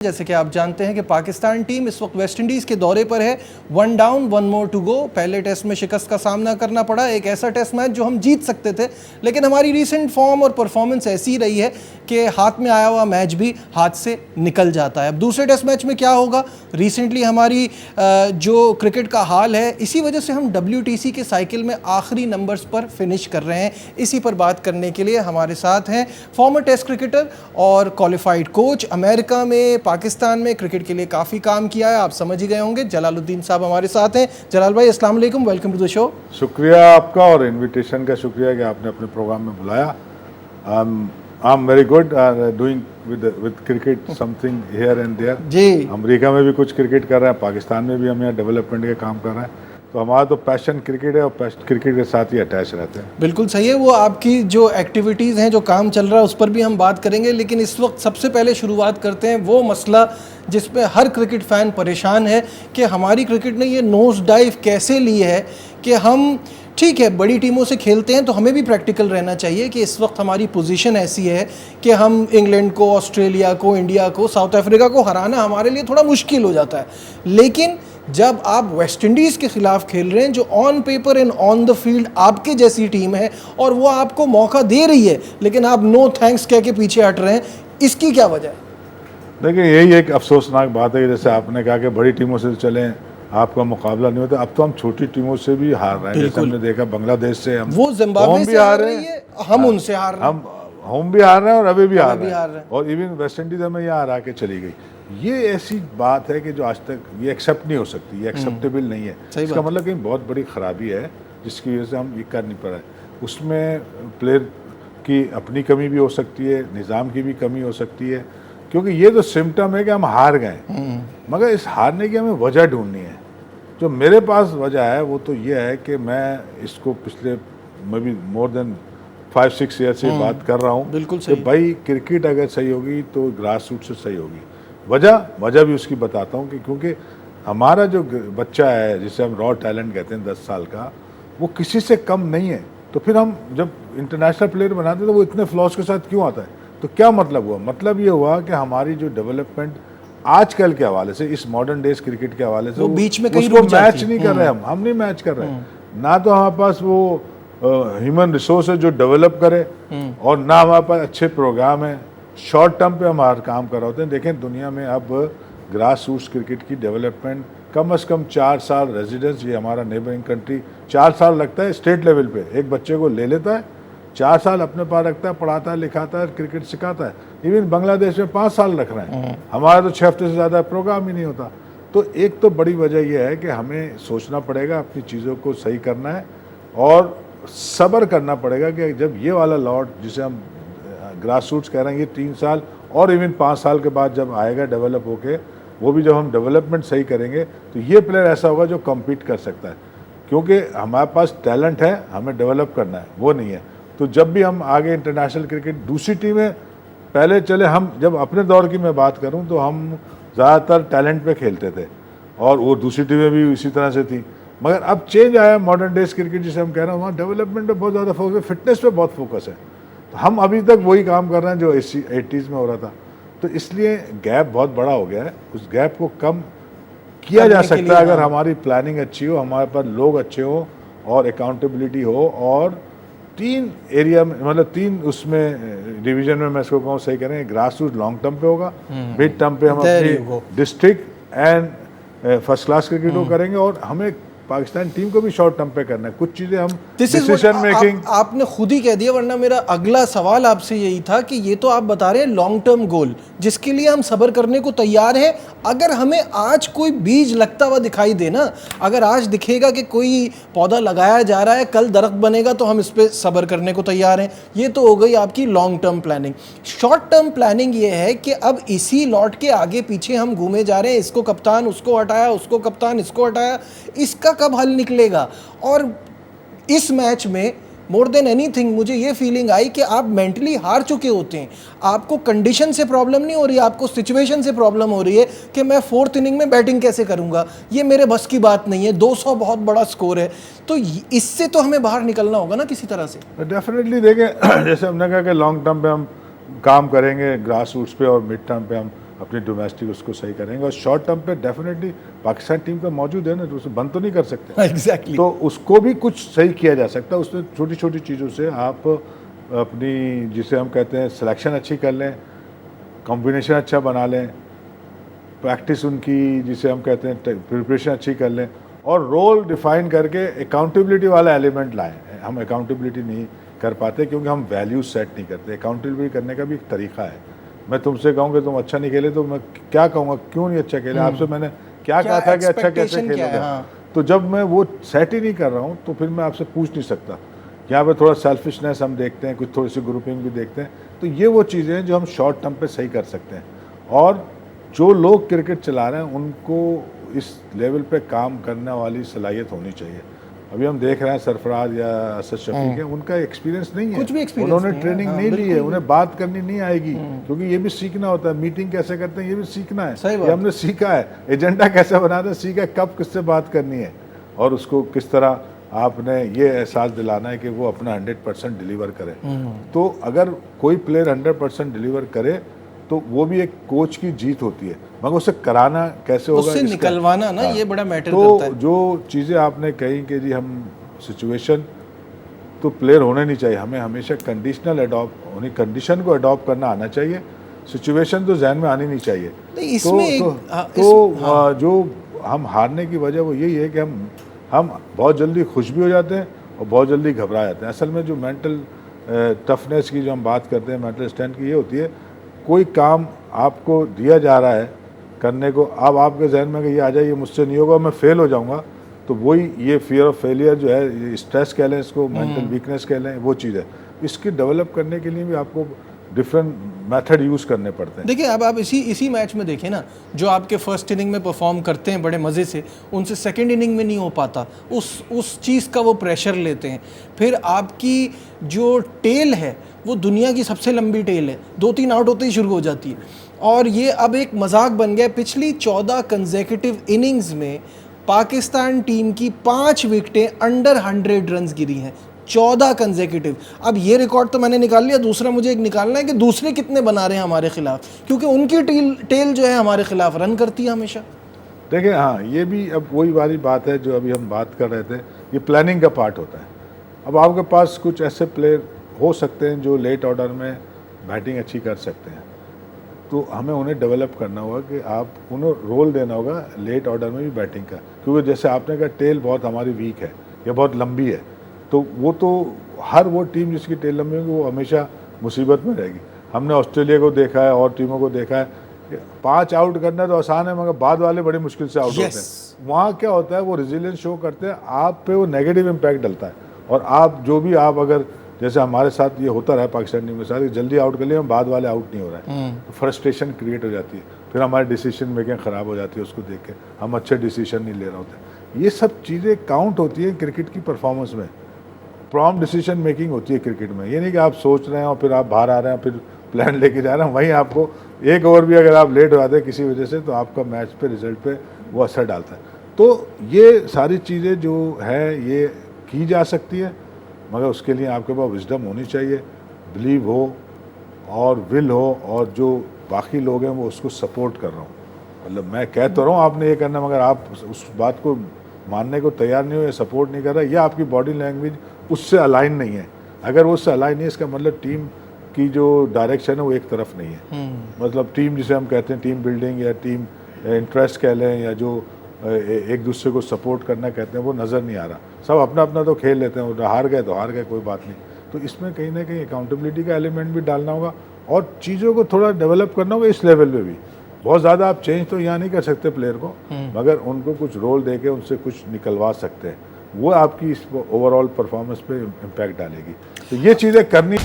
जैसे कि आप जानते हैं कि पाकिस्तान टीम इस वक्त वेस्ट इंडीज़ के दौरे पर है। 1 डाउन 1 मोर टू गो। पहले टेस्ट में शिकस्त का सामना करना पड़ा, एक ऐसा टेस्ट मैच जो हम जीत सकते थे, लेकिन हमारी रीसेंट फॉर्म और परफॉर्मेंस ऐसी रही है कि हाथ में आया हुआ मैच भी हाथ से निकल जाता है। अब दूसरे टेस्ट मैच में क्या होगा? रिसेंटली हमारी जो क्रिकेट का हाल है, इसी वजह से हम WTC के साइकिल में आखिरी नंबर्स पर फिनिश कर रहे हैं। इसी पर बात करने के लिए हमारे साथ हैं फॉर्मर टेस्ट क्रिकेटर और क्वालिफाइड कोच, अमेरिका में, पाकिस्तान में क्रिकेट के लिए काफ़ी काम किया है, आप समझ ही गए होंगे। जलालुद्दीन साहब हमारे साथ हैं। जलाल भाई, अस्सलाम वालेकुम, वेलकम टू द शो। शुक्रिया आपका और इनविटेशन का शुक्रिया कि आपने अपने प्रोग्राम में बुलाया। I am very good doing with cricket something here and there ji. America में भी कुछ क्रिकेट कर रहे हैं, पाकिस्तान में भी हम यहाँ डेवलपमेंट के काम कर रहे हैं, तो हमारा तो पैशन क्रिकेट है और क्रिकेट के साथ ही अटैच रहते हैं। बिल्कुल सही है। वो आपकी जो एक्टिविटीज़ हैं, जो काम चल रहा है, उस पर भी हम बात करेंगे, लेकिन इस वक्त सबसे पहले शुरुआत करते हैं वो मसला जिस पे हर क्रिकेट फ़ैन परेशान है कि हमारी क्रिकेट ने ये नोज डाइव कैसे ली है कि हम ठीक है बड़ी टीमों से खेलते हैं तो हमें भी प्रैक्टिकल रहना चाहिए कि इस वक्त हमारी पोजीशन ऐसी है कि हम इंग्लैंड को, ऑस्ट्रेलिया को, इंडिया को, साउथ अफ्रीका को हराना हमारे लिए थोड़ा मुश्किल हो जाता है। लेकिन जब आप वेस्ट इंडीज़ के खिलाफ खेल रहे हैं, जो on paper and on the field आपके जैसी टीम है, और वो आपको मौका दे रही है, लेकिन आप नो थैंक्स कह के पीछे हट रहे हैं, इसकी क्या वजह है? देखिए, यही एक अफसोसनाक बात है। जैसे आपने कहा कि बड़ी टीमों से चलें, आपका मुकाबला नहीं होता। अब तो हम छोटी टीमों से भी हार रहे हैं। जैसे हमने देखा बांग्लादेश से, हम वो जिम्बाब्वे से हार रही है, हम उनसे हार रहे हैं, हम भी हार रहे हैं और अभी भी हार रहे हैं, और इवन वेस्ट इंडीज हमें यहाँ हरा के चली गई। ये ऐसी बात है कि जो आज तक ये एक्सेप्ट नहीं हो सकती, ये एक्सेप्टेबल नहीं है। इसका मतलब कहीं बहुत बड़ी खराबी है जिसकी वजह से हम ये कर नहीं पा रहे। उसमें प्लेयर की अपनी कमी भी हो सकती है, निज़ाम की भी कमी हो सकती है, क्योंकि ये तो सिम्टम है कि हम हार गए, मगर इस हारने की हमें वजह ढूंढनी है। जो मेरे पास वजह है वो तो ये है कि मैं इसको पिछले may be more than 5-6 year से बात कर रहा हूँ कि भाई क्रिकेट अगर सही होगी तो ग्रास रूट से सही होगी। वजह भी उसकी बताता हूँ कि क्योंकि हमारा जो बच्चा है, जिसे हम रॉ टैलेंट कहते हैं 10 साल का, वो किसी से कम नहीं है। तो फिर हम जब इंटरनेशनल प्लेयर बनाते हैं तो वो इतने फ्लॉज के साथ क्यों आता है? तो क्या मतलब हुआ? मतलब ये हुआ कि हमारी जो डेवलपमेंट आजकल के हवाले से, इस मॉडर्न डेज क्रिकेट के हवाले से, वो बीच में उसको मैच नहीं कर रहे। हम नहीं मैच कर रहे, ना तो हमारे पास वो ह्यूमन रिसोर्स है जो डेवलप करे, और ना हमारे पास अच्छे प्रोग्राम है। शॉर्ट टर्म पे हम हर काम कर रहे होते हैं। देखें, दुनिया में अब ग्रास रूट्स क्रिकेट की डेवलपमेंट कम से कम 4 साल रेजिडेंस, ये हमारा नेबरिंग कंट्री 4 साल लगता है स्टेट लेवल पे, एक बच्चे को ले लेता है, 4 साल अपने पास रखता है, पढ़ाता है, लिखाता है, क्रिकेट सिखाता है। इवन बांग्लादेश में 5 साल रख रहे हैं, हमारा तो 6 हफ्ते से ज़्यादा प्रोग्राम ही नहीं होता। तो एक तो बड़ी वजह यह है कि हमें सोचना पड़ेगा, अपनी चीज़ों को सही करना है, और सब्र करना पड़ेगा कि जब ये वाला लॉट, जिसे हम ग्रास रूट्स कह रहे हैं, ये 3 साल और इवन 5 साल के बाद जब आएगा डेवलप होके, वो भी जब हम डेवलपमेंट सही करेंगे तो ये प्लेयर ऐसा होगा जो कम्पीट कर सकता है। क्योंकि हमारे पास टैलेंट है, हमें डेवलप करना है, वो नहीं है। तो जब भी हम आगे इंटरनेशनल क्रिकेट, दूसरी टीमें पहले चले, हम जब अपने दौर की मैं बात करूं तो हम ज़्यादातर टैलेंट पे खेलते थे, और वो दूसरी टीमें भी इसी तरह से थी। मगर अब चेंज आया, मॉडर्न डेज क्रिकेट जिसे हम कह रहे हैं, वहाँ डेवलपमेंट पे बहुत ज़्यादा फोकस है, फिटनेस पे बहुत फोकस है। तो हम अभी तक वही काम कर रहे हैं जो 80s में हो रहा था। तो इसलिए गैप बहुत बड़ा हो गया है। उस गैप को कम किया जा सकता है अगर हमारी प्लानिंग अच्छी हो, हमारे पास लोग अच्छे हो, और अकाउंटेबिलिटी हो, और 3 एरिया में, मतलब 3 उसमें डिवीजन में मैं इसको कहूँ सही करें। ग्रास रूट लॉन्ग टर्म पे होगा, मिड टर्म पे हम अपनी district and first class cricket को करेंगे, और हमें पाकिस्तान टीम को भी शॉर्ट टर्म पे करना है। कुछ चीज़ें हम डिसीजन मेकिंग, आपने खुद ही कह दिया, वरना मेरा अगला सवाल आपसे यही था कि ये तो आप बता रहे हैं लॉन्ग टर्म गोल, जिसके लिए हम सब्र करने को तैयार हैं। अगर हमें आज कोई बीज लगता हुआ दिखाई दे ना, अगर आज दिखेगा कि कोई पौधा लगाया जा रहा है, कल दरख्त बनेगा, तो हम इस पर सब्र करने को तैयार हैं। ये तो हो गई आपकी long term planning. Short term planning ये है कि अब इसी लॉट के आगे पीछे हम घूमे जा रहे हैं, इसको कप्तान, उसको हटाया, उसको कप्तान, इसको हटाया, इसका कब हल निकलेगा? और इस मैच में मोर देन एनीथिंग मुझे ये फीलिंग आई कि आप मेंटली हार चुके होते हैं। आपको कंडीशन से प्रॉब्लम नहीं हो रही, आपको सिचुएशन से प्रॉब्लम हो रही है कि मैं 4th इनिंग में बैटिंग कैसे करूंगा, ये मेरे बस की बात नहीं है। 200 बहुत बड़ा स्कोर है, तो इससे तो हमें बाहर निकलना होगा ना किसी तरह से। डेफिनेटली देखें, जैसे हमने कहा कि लॉन्ग टर्म पे हम काम करेंगे ग्रास रूट्स पे, और मिड टर्म पे हम अपनी डोमेस्टिक उसको सही करेंगे। और शॉर्ट टर्म पे डेफिनेटली पाकिस्तान टीम तो मौजूद है ना, तो उसे बंद तो नहीं कर सकते। एग्जैक्टली तो उसको भी कुछ सही किया जा सकता है। उसमें छोटी छोटी चीज़ों से आप अपनी, जिसे हम कहते हैं, सिलेक्शन अच्छी कर लें, कॉम्बिनेशन अच्छा बना लें, प्रैक्टिस उनकी जिसे हम कहते हैं प्रिपरेशन अच्छी कर लें, और रोल डिफाइन करके अकाउंटेबिलिटी वाला एलिमेंट लाएं। हम अकाउंटेबिलिटी नहीं कर पाते क्योंकि हम वैल्यूज सेट नहीं करते। अकाउंटेबिलिटी करने का भी एक तरीका है। मैं तुमसे कहूँ कि तुम अच्छा नहीं खेले तो मैं क्या कहूँगा, क्यों नहीं अच्छा खेले? आपसे मैंने क्या कहा था कि अच्छा कैसे खेलोगे? तो जब मैं वो सेट ही नहीं कर रहा हूँ तो फिर मैं आपसे पूछ नहीं सकता। यहाँ पे थोड़ा सेल्फिशनेस हम देखते हैं, कुछ थोड़ी सी ग्रुपिंग भी देखते हैं। तो ये वो चीज़ें हैं जो हम शॉर्ट टर्म पे सही कर सकते हैं। और जो लोग क्रिकेट चला रहे हैं उनको इस लेवल पे काम करने वाली सलाहियत होनी चाहिए। अभी हम देख रहे हैं सरफराज या असद शफीक है, उनका एक्सपीरियंस नहीं है, कुछ भी एक्सपीरियंस उन्होंने ट्रेनिंग नहीं ली है, उन्हें बात करनी नहीं आएगी, क्योंकि ये भी सीखना होता है। मीटिंग कैसे करते हैं ये भी सीखना है, ये हमने सीखा है। एजेंडा कैसे बनाते हैं सीखा है, कब किससे बात करनी है, और उसको किस तरह आपने ये एहसास दिलाना है कि वो अपना 100% डिलीवर करे। तो अगर कोई प्लेयर 100% डिलीवर करे तो वो भी एक कोच की जीत होती है, मगर उसे कराना कैसे होगा, उससे निकलवाना ना, ये बड़ा मैटर तो करता है। जो चीज़ें आपने कही कि जी हम सिचुएशन तो प्लेयर होने नहीं चाहिए, हमें हमेशा कंडीशनल अडॉप्ट होनी, कंडीशन को अडॉप्ट करना आना चाहिए, सिचुएशन तो जहन में आनी नहीं चाहिए। तो जो हम हारने की वजह वो यही है कि हम बहुत जल्दी खुश भी हो जाते हैं और बहुत जल्दी घबरा जाते हैं। असल में जो मेंटल टफनेस की जो हम बात करते हैं, मेंटल स्ट्रेंथ की, ये होती है कोई काम आपको दिया जा रहा है करने को, अब आपके जहन में कि ये आ जाए, ये मुझसे नहीं होगा, मैं फेल हो जाऊंगा, तो वही ये फियर ऑफ फेलियर जो है, स्ट्रेस कह लें इसको, मेंटल वीकनेस कह लें, वो चीज़ है। इसकी डेवलप करने के लिए भी आपको डिफरेंट मेथड यूज़ करने पड़ते हैं। देखिए अब आप इसी मैच में देखें ना, जो आपके फर्स्ट इनिंग में परफॉर्म करते हैं बड़े मज़े से, उनसे सेकंड इनिंग में नहीं हो पाता, उस चीज़ का वो प्रेशर लेते हैं। फिर आपकी जो टेल है वो दुनिया की सबसे लंबी टेल है, 2-3 आउट होते ही शुरू हो जाती है, और ये अब एक मजाक बन गया। पिछली 14 कंसेक्यूटिव इनिंग्स में पाकिस्तान टीम की 5 विकेटें अंडर 100 रन्स गिरी हैं, 14 कंसेक्यूटिव। अब ये रिकॉर्ड तो मैंने निकाल लिया, दूसरा मुझे एक निकालना है कि दूसरे कितने बना रहे हैं हमारे खिलाफ, क्योंकि उनकी टेल जो है हमारे खिलाफ रन करती है हमेशा। देखिए हाँ, ये भी अब वही वाली बात है जो अभी हम बात कर रहे थे, ये प्लानिंग का पार्ट होता है। अब आपके पास कुछ ऐसे प्लेयर हो सकते हैं जो लेट ऑर्डर में बैटिंग अच्छी कर सकते हैं, तो हमें उन्हें डेवलप करना होगा कि आप उन्हें रोल देना होगा लेट ऑर्डर में भी बैटिंग का, क्योंकि जैसे आपने कहा टेल बहुत हमारी वीक है या बहुत लंबी है, तो वो तो हर वो टीम जिसकी टेल लंबी होगी वो हमेशा मुसीबत में रहेगी। हमने ऑस्ट्रेलिया को देखा है और टीमों को देखा है, 5 आउट करना तो आसान है, मगर बाद वाले बड़ी मुश्किल से आउट होते हैं। वहाँ क्या होता है, वो रेजिलियंस शो करते हैं, आप पे वो नेगेटिव इम्पैक्ट डलता है, और आप जो भी आप अगर जैसे हमारे साथ ये होता रहा पाकिस्तान टीम के साथ, जल्दी आउट कर लिया, बाद वाले आउट नहीं हो रहा है, तो फ्रस्ट्रेशन क्रिएट हो जाती है, फिर हमारी डिसीजन मेकिंग ख़राब हो जाती है, उसको देख के हम अच्छे डिसीजन नहीं ले रहे होते। ये सब चीज़ें काउंट होती है क्रिकेट की परफॉर्मेंस में, प्रॉम्प्ट डिसीजन मेकिंग होती है क्रिकेट में। ये नहीं कि आप सोच रहे हैं और फिर आप बाहर आ रहे हैं, फिर प्लान लेके जा रहे हैं, वहीं आपको एक ओवर भी अगर आप लेट हो जाते हैं किसी वजह से, तो आपका मैच पे रिजल्ट पे वो असर डालता है। तो ये सारी चीज़ें जो है ये की जा सकती है, मगर उसके लिए आपके पास विजडम होनी चाहिए, बिलीव हो और विल हो, और जो बाकी लोग हैं वो उसको सपोर्ट कर रहा हूँ। मतलब मैं कह तो रहा हूँ आपने ये करना, मगर आप उस बात को मानने को तैयार नहीं हो या सपोर्ट नहीं कर रहा, या आपकी बॉडी लैंग्वेज उससे अलाइन नहीं है। अगर वो उससे अलाइन नहीं है, इसका मतलब टीम की जो डायरेक्शन है वो एक तरफ नहीं है। मतलब टीम जिसे हम कहते हैं टीम बिल्डिंग या टीम इंटरेस्ट कह लें, या जो एक दूसरे को सपोर्ट करना कहते हैं, वो नज़र नहीं आ रहा। सब अपना अपना तो खेल लेते हैं, हार गए तो हार गए, कोई बात नहीं। तो इसमें कहीं ना कहीं अकाउंटेबिलिटी का एलिमेंट भी डालना होगा, और चीज़ों को थोड़ा डेवलप करना होगा इस लेवल पे भी। बहुत ज़्यादा आप चेंज तो यहाँ नहीं कर सकते प्लेयर को, मगर उनको कुछ रोल दे के उनसे कुछ निकलवा सकते हैं, वो आपकी इस ओवरऑल परफॉर्मेंस पे इम्पैक्ट डालेगी। तो ये चीज़ें करनी